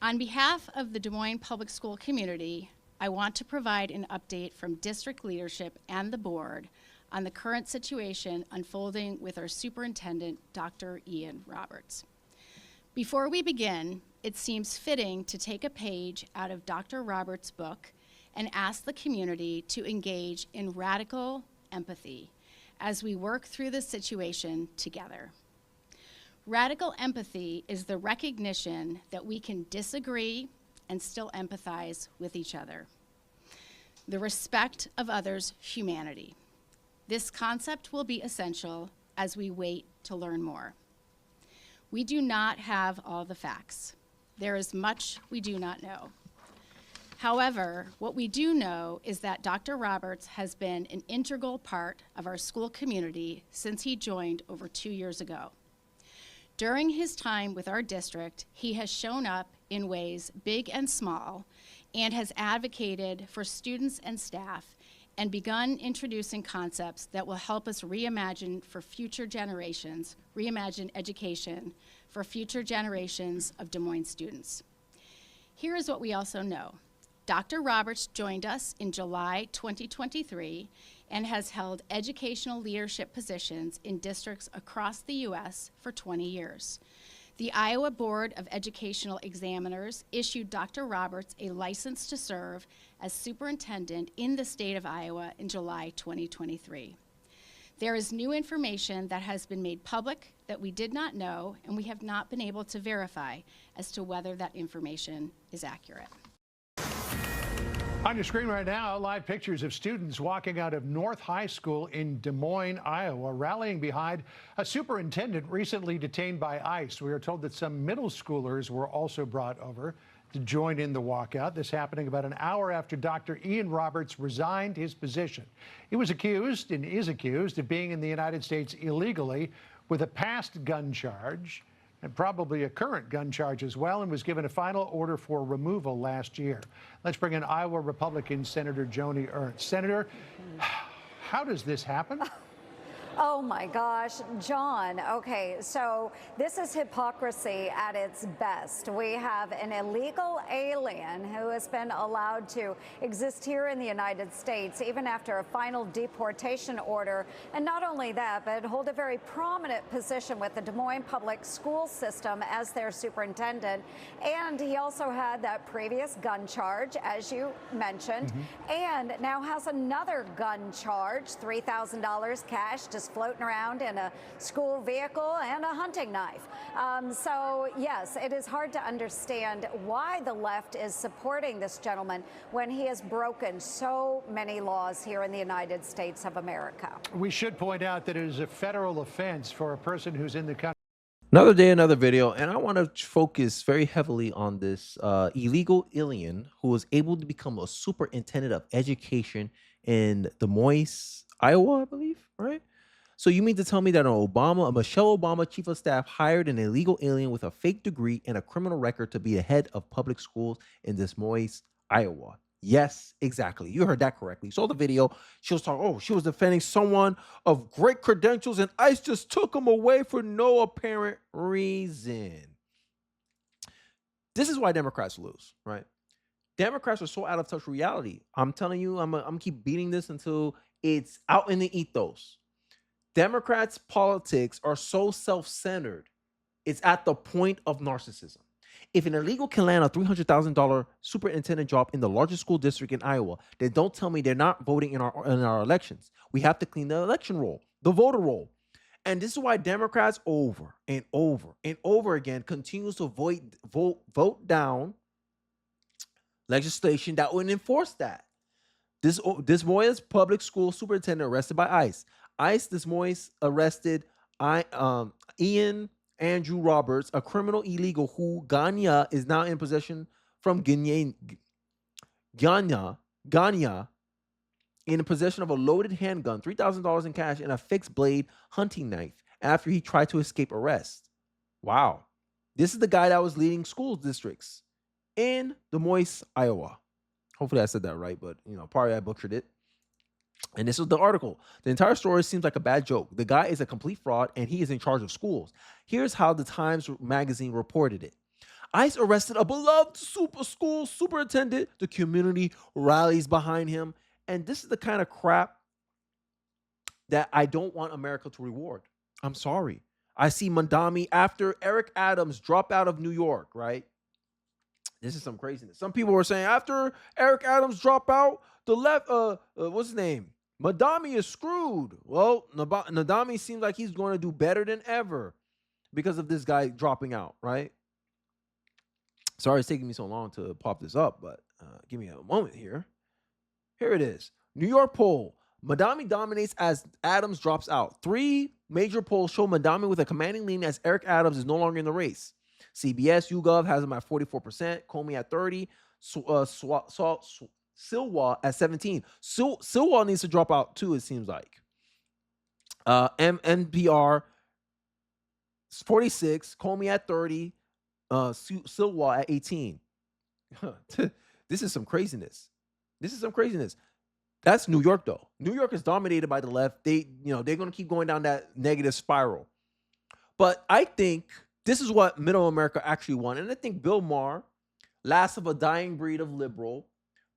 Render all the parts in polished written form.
On behalf of the Des Moines Public School community, I want to provide an update from district leadership and the board on the current situation unfolding with our superintendent, Dr. Ian Roberts. Before we begin, it seems fitting to take a page out of Dr. Roberts' book and ask the community to engage in radical empathy as we work through this situation together. Radical empathy is the recognition that we can disagree and still empathize with each other. The respect of others' humanity. This concept will be essential as we wait to learn more. We do not have all the facts. There is much we do not know. However, what we do know is that Dr. Roberts has been an integral part of our school community since he joined over 2 years ago. During his time with our district, he has shown up in ways big and small and has advocated for students and staff and begun introducing concepts that will help us reimagine for future generations, reimagine education for future generations of Des Moines students. Here is what we also know. Dr. Roberts joined us in July 2023 and has held educational leadership positions in districts across the U.S. for 20 years. The Iowa Board of Educational Examiners issued Dr. Roberts a license to serve as superintendent in the state of Iowa in July 2023. There is new information that has been made public that we did not know, and we have not been able to verify as to whether that information is accurate. On your screen right now, live pictures of students walking out of North High School in Des Moines, Iowa, rallying behind a superintendent recently detained by ICE. We are told that some middle schoolers were also brought over to join in the walkout. This happening about an hour after Dr. Ian Roberts resigned his position. He was accused and is accused of being in the United States illegally with a past gun charge and probably a current gun charge as well, and was given a final order for removal last year. Let's bring in Iowa Republican Senator Joni Ernst. Senator, how does this happen? Oh my gosh, John. Okay, so this is hypocrisy at its best. We have an illegal alien who has been allowed to exist here in the United States even after a final deportation order. And not only that, but hold a very prominent position with the Des Moines public school system as their superintendent. And he also had that previous gun charge, as you mentioned, and now has another gun charge, $3,000 cash, just floating around in a school vehicle and a hunting knife. So yes, it is hard to understand why the left is supporting this gentleman when he has broken so many laws here in the United States of America. We should point out that it is a federal offense for a person who's in the country. Another day, another video, and I want to focus very heavily on this illegal alien who was able to become a superintendent of education in Des Moines, Iowa, I believe, right? So you mean to tell me that a Michelle Obama chief of staff hired an illegal alien with a fake degree and a criminal record to be the head of public schools in Des Moines, Iowa? Yes, exactly. You heard that correctly. You saw the video. She was talking, she was defending someone of great credentials and ICE just took him away for no apparent reason. This is why Democrats lose, right? Democrats are so out of touch with reality. I'm telling you, I'm gonna keep beating this until it's out in the ethos. Democrats' politics are so self-centered, it's at the point of narcissism. If an illegal can land a $300,000 superintendent job in the largest school district in Iowa, then don't tell me they're not voting in our elections. We have to clean the election roll, the voter roll. And this is why Democrats over and over and over again continues to vote down legislation that would enforce that. This Des Moines public school superintendent arrested by ICE. ICE Des Moines arrested Ian Andrew Roberts, a criminal illegal who Ganya is now in possession from Ganya in possession of a loaded handgun, $3,000 in cash, and a fixed blade hunting knife after he tried to escape arrest. Wow. This is the guy that was leading school districts in Des Moines, Iowa. Hopefully I said that right, but probably I butchered it. And this is the article. The entire story seems like a bad joke. The guy is a complete fraud and he is in charge of schools. Here's how the Times magazine reported it. ICE arrested a beloved school superintendent. The community rallies behind him. And this is the kind of crap that I don't want America to reward. I'm sorry. I see Mandami after Eric Adams dropped out of New York, right? This is some craziness. Some people were saying after Eric Adams dropped out, the left, what's his name? Mandami is screwed. Well, Mandami seems like he's going to do better than ever because of this guy dropping out, right? Sorry it's taking me so long to pop this up, but give me a moment here. Here it is. New York poll. Mandami dominates as Adams drops out. 3 major polls show Mandami with a commanding lead as Eric Adams is no longer in the race. CBS, YouGov has him at 44%, Comey at 30%, Silwa at 17%. Silwa needs to drop out too, it seems like. NPR 46%, Comey at 30%, Silwa at 18%. This is some craziness. That's New York, though. New York is dominated by the left. They're going to keep going down that negative spiral. But I think this is what middle America actually want. And I think Bill Maher, last of a dying breed of liberal,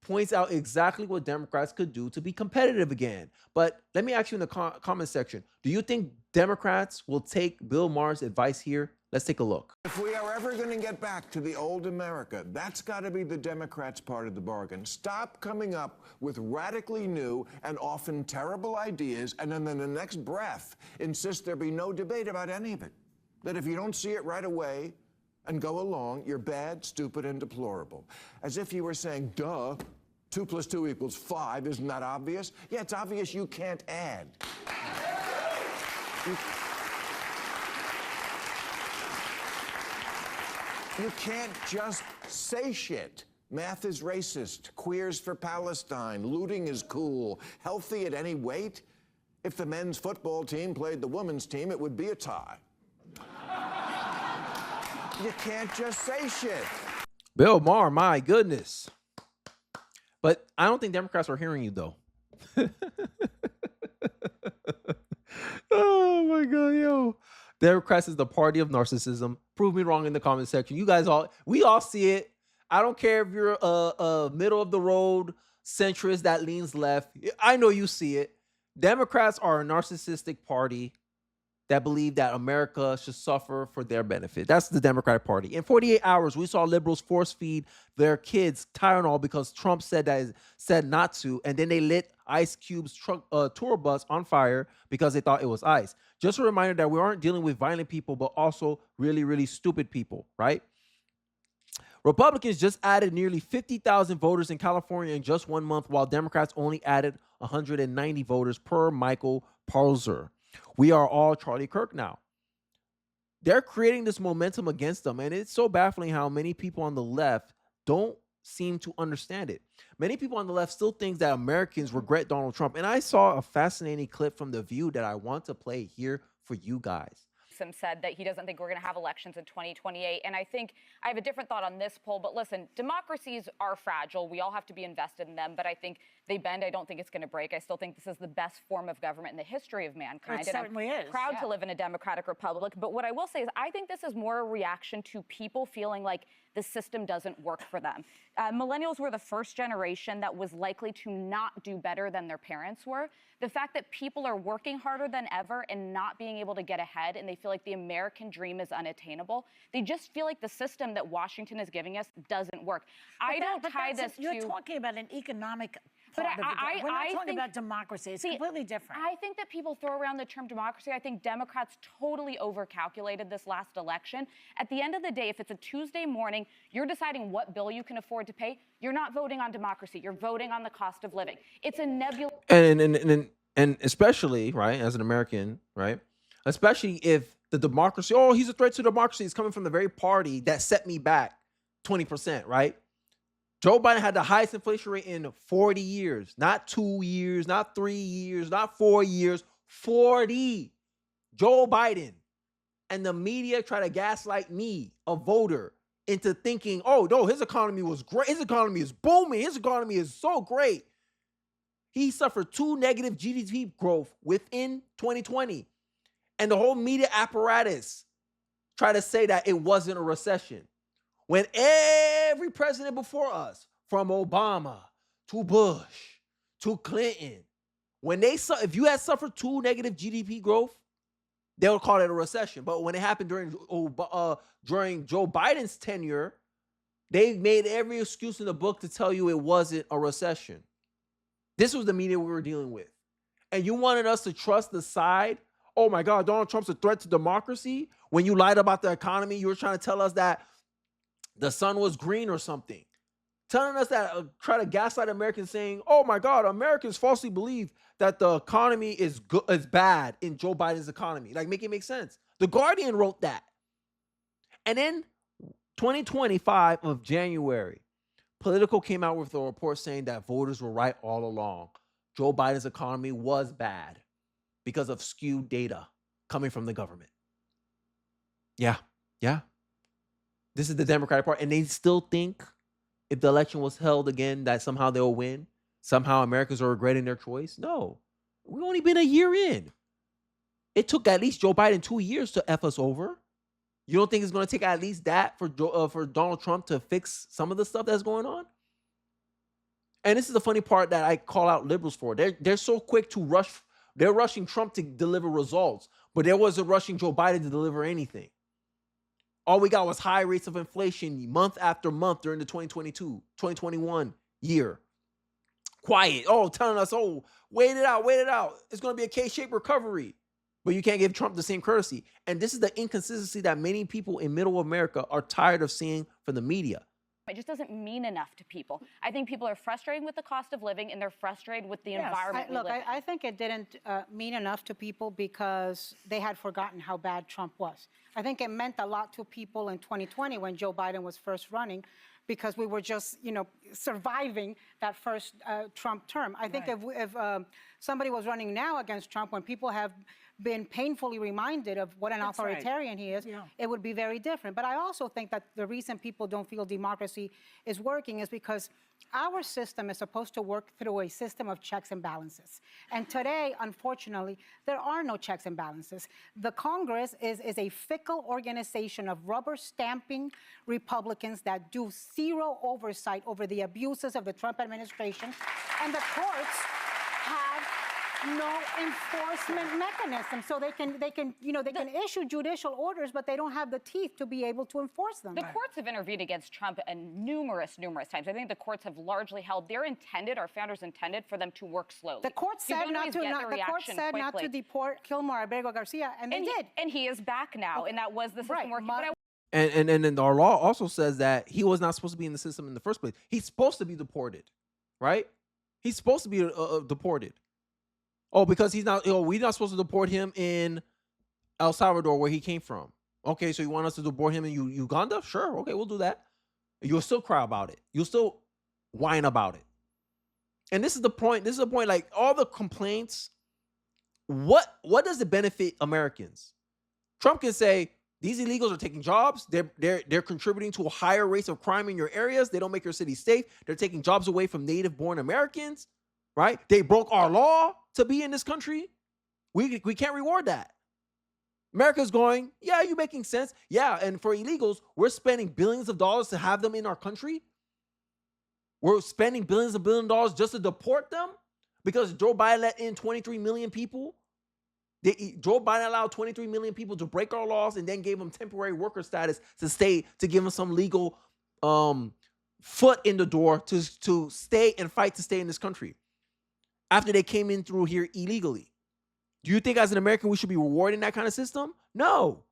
points out exactly what Democrats could do to be competitive again. But let me ask you in the comment section, do you think Democrats will take Bill Maher's advice here? Let's take a look. If we are ever going to get back to the old America, that's got to be the Democrats' part of the bargain. Stop coming up with radically new and often terrible ideas, and then in the next breath, insist there be no debate about any of it. That if you don't see it right away and go along, you're bad, stupid, and deplorable. As if you were saying, duh, 2 + 2 = 5. Isn't that obvious? Yeah, it's obvious you can't add. You can't just say shit. Math is racist. Queers for Palestine. Looting is cool. Healthy at any weight. If the men's football team played the women's team, it would be a tie. You can't just say shit. Bill Maher, my goodness. But I don't think Democrats are hearing you, though. Oh, my God, yo. Democrats is the party of narcissism. Prove me wrong in the comment section. We all see it. I don't care if you're a middle of the road centrist that leans left. I know you see it. Democrats are a narcissistic party that believe that America should suffer for their benefit. That's the Democratic Party. In 48 hours, we saw liberals force feed their kids Tylenol because Trump said not to, and then they lit Ice Cube's tour bus on fire because they thought it was ice. Just a reminder that we aren't dealing with violent people, but also really, really stupid people, right? Republicans just added nearly 50,000 voters in California in just 1 month, while Democrats only added 190 voters per Michael Pulser. We are all Charlie Kirk now. They're creating this momentum against them, and it's so baffling how many people on the left don't seem to understand it. Many people on the left still think that Americans regret Donald Trump, and I saw a fascinating clip from The View that I want to play here for you guys. Said that he doesn't think we're going to have elections in 2028. And I think I have a different thought on this poll. But listen, democracies are fragile. We all have to be invested in them. But I think they bend. I don't think it's going to break. I still think this is the best form of government in the history of mankind. It certainly is. Proud to live in a democratic republic. But what I will say is I think this is more a reaction to people feeling like the system doesn't work for them. Millennials were the first generation that was likely to not do better than their parents were. The fact that people are working harder than ever and not being able to get ahead, and they feel like the American dream is unattainable. They just feel like the system that Washington is giving us doesn't work. You're talking about an economic part of it. We're not talking about democracy. It's completely different. I think that people throw around the term democracy. I think Democrats totally overcalculated this last election. At the end of the day, if it's a Tuesday morning, you're deciding what bill you can afford to pay. You're not voting on democracy. You're voting on the cost of living. It's a nebulous. And especially, right, as an American, right, especially if the democracy, oh, he's a threat to democracy, is coming from the very party that set me back 20%, right? Joe Biden had the highest inflation rate in 40 years, not 2 years, not 3 years, not 4 years, 40. Joe Biden. And the media try to gaslight me, a voter, into thinking, oh, no, his economy was great. His economy is booming. His economy is so great. He suffered 2 negative GDP growth within 2020. And the whole media apparatus tried to say that it wasn't a recession. When every president before us, from Obama to Bush to Clinton, when if you had suffered 2 negative GDP growth, they would call it a recession. But when it happened during Joe Biden's tenure, they made every excuse in the book to tell you it wasn't a recession. This was the media we were dealing with. And you wanted us to trust the side? Oh my God, Donald Trump's a threat to democracy? When you lied about the economy, you were trying to tell us that the sun was green or something. Telling us that, try to gaslight Americans saying, oh my God, Americans falsely believe that the economy is bad in Joe Biden's economy. Like, make it make sense. The Guardian wrote that. And then 2025 of January, Politico came out with a report saying that voters were right all along. Joe Biden's economy was bad because of skewed data coming from the government. Yeah. This is the Democratic Party. And they still think if the election was held again that somehow they'll win. Somehow Americans are regretting their choice. No, we've only been a year in. It took at least Joe Biden 2 years to F us over. You don't think it's going to take at least that for Donald Trump to fix some of the stuff that's going on? And this is the funny part that I call out liberals for. They're so quick to rush. They're rushing Trump to deliver results, but there wasn't rushing Joe Biden to deliver anything. All we got was high rates of inflation month after month during the 2021 year. Quiet. Oh, telling us, oh, wait it out. It's going to be a K-shaped recovery. But you can't give Trump the same courtesy. And this is the inconsistency that many people in middle America are tired of seeing from the media. It just doesn't mean enough to people. I think people are frustrated with the cost of living and they're frustrated with the environment. I think it didn't mean enough to people because they had forgotten how bad Trump was. I think it meant a lot to people in 2020 when Joe Biden was first running, because we were just, surviving that first Trump term. I think if somebody was running now against Trump, when people have been painfully reminded of what an authoritarian he is, it would be very different. But I also think that the reason people don't feel democracy is working is because our system is supposed to work through a system of checks and balances. And today, unfortunately, there are no checks and balances. The Congress is a fickle organization of rubber stamping Republicans that do zero oversight over the abuses of the Trump administration. And the courts have no enforcement mechanism, so they can issue judicial orders, but they don't have the teeth to be able to enforce them. The courts have intervened against Trump numerous times. I think the courts have largely held. Our founders intended for them to work slowly. The court said not to deport Kilmore, Abrego, Garcia, and they did. And he is back now, and that was the system working. And our law also says that he was not supposed to be in the system in the first place. He's supposed to be deported, right? He's supposed to be deported. Oh, because he's not. We're not supposed to deport him in El Salvador, where he came from. Okay, so you want us to deport him in Uganda? Sure. Okay, we'll do that. You'll still cry about it. You'll still whine about it. And this is the point. Like, all the complaints. What does it benefit Americans? Trump can say these illegals are taking jobs. They're contributing to a higher rates of crime in your areas. They don't make your city safe. They're taking jobs away from native-born Americans. Right? They broke our law to be in this country. We can't reward that. America's going, yeah, you're making sense. Yeah, and for illegals, we're spending billions of dollars to have them in our country. We're spending billions of dollars just to deport them because Joe Biden let in 23 million people. Joe Biden allowed 23 million people to break our laws and then gave them temporary worker status to give them some legal foot in the door to stay and fight to stay in this country after they came in through here illegally. Do you think as an American we should be rewarding that kind of system? No.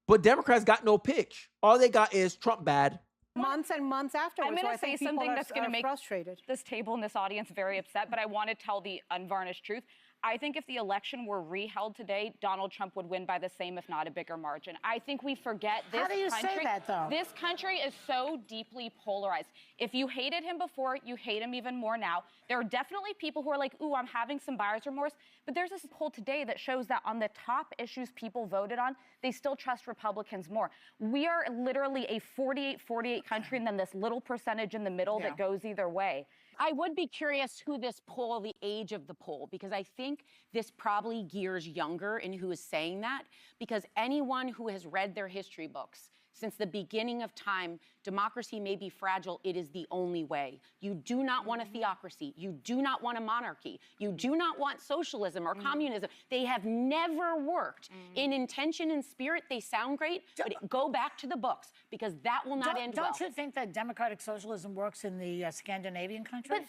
But Democrats got no pitch. All they got is Trump bad. Months and months afterwards. I'm going to say something that's going to make frustrated. This table and this audience very upset, but I want to tell the unvarnished truth. I think if the election were reheld today, Donald Trump would win by the same, if not a bigger margin. I think we forget this country. How do you say that, though? This country is so deeply polarized. If you hated him before, you hate him even more now. There are definitely people who are like, ooh, I'm having some buyer's remorse. But there's this poll today that shows that on the top issues people voted on, they still trust Republicans more. We are literally a 48-48 country, and then this little percentage in the middle that goes either way. I would be curious who this poll, the age of the poll, because I think this probably gears younger in who is saying that, because anyone who has read their history books Since the beginning of time, democracy may be fragile. It is the only way. You do not want a theocracy. You do not want a monarchy. You do not want socialism or communism. They have never worked. In intention and spirit, they sound great, but go back to the books, because that will not end well. Don't you think that democratic socialism works in the Scandinavian countries?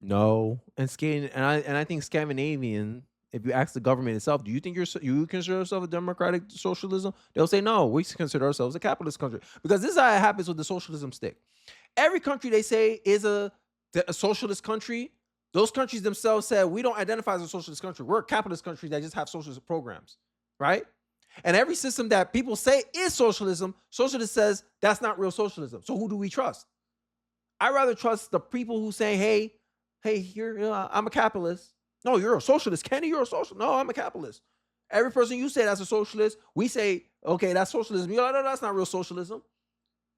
No, and I think Scandinavian. If you ask the government itself, do you think you consider yourself a democratic socialism? They'll say no. We consider ourselves a capitalist country, because this is how it happens with the socialism stick. Every country they say is a socialist country. Those countries themselves said we don't identify as a socialist country. We're a capitalist country that just have socialist programs, right? And every system that people say is socialism, socialist says that's not real socialism. So who do we trust? I rather trust the people who say, hey, I'm a capitalist. No, you're a socialist. Kenny, you're a socialist. No, I'm a capitalist. Every person you say that's a socialist, we say, okay, that's socialism. You're like, no, that's not real socialism.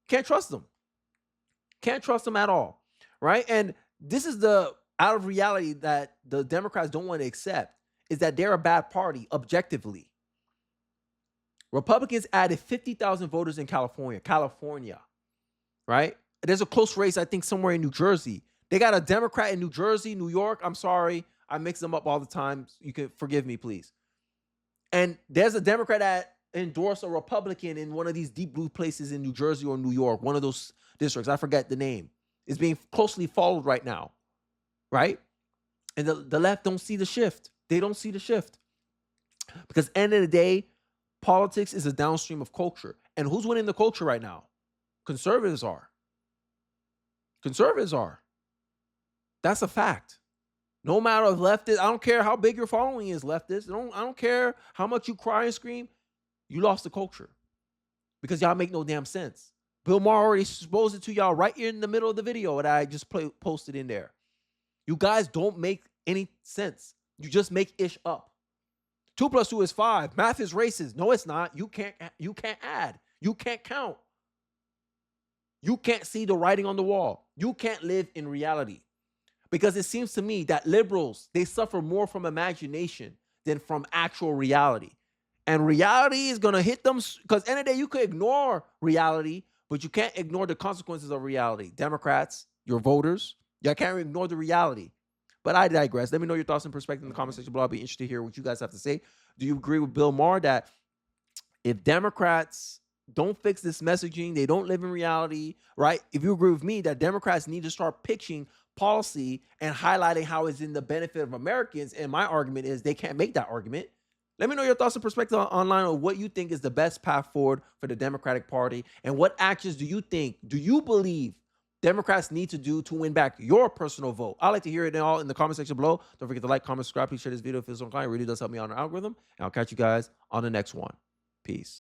Can't trust them. Can't trust them at all, right? And this is the out of reality that the Democrats don't want to accept, is that they're a bad party objectively. Republicans added 50,000 voters in California, right? There's a close race, I think, somewhere in New Jersey. They got a Democrat in New Jersey, New York. I'm sorry. I mix them up all the time. You can forgive me, please. And there's a Democrat that endorsed a Republican in one of these deep blue places in New Jersey or New York, one of those districts. I forget the name. It's being closely followed right now, right? And the left don't see the shift. They don't see the shift. Because at the end of the day, politics is a downstream of culture. And who's winning the culture right now? Conservatives are. Conservatives are. That's a fact. No matter if leftist, I don't care how big your following is, leftist. I don't care how much you cry and scream. You lost the culture because y'all make no damn sense. Bill Maher already exposed it to y'all right in the middle of the video that I just posted in there. You guys don't make any sense. You just make ish up. 2 + 2 is 5. Math is racist. No, it's not. You can't add. You can't count. You can't see the writing on the wall. You can't live in reality. Because it seems to me that liberals, they suffer more from imagination than from actual reality. And reality is going to hit them, because at the end of the day, you could ignore reality, but you can't ignore the consequences of reality. Democrats, your voters, y'all can't ignore the reality. But I digress. Let me know your thoughts and perspective in the comment section below. I'll be interested to hear what you guys have to say. Do you agree with Bill Maher that if Democrats don't fix this messaging, they don't live in reality, right? If you agree with me that Democrats need to start pitching policy and highlighting how it's in the benefit of Americans, and my argument is they can't make that argument. Let me know your thoughts and perspective online on what you think is the best path forward for the Democratic Party, and what actions do you believe Democrats need to do to win back your personal vote? I'd like to hear it all in the comment section below. Don't forget to like, comment, subscribe. Please share this video if it's on. It really does help me out on the algorithm, and I'll catch you guys on the next one. Peace.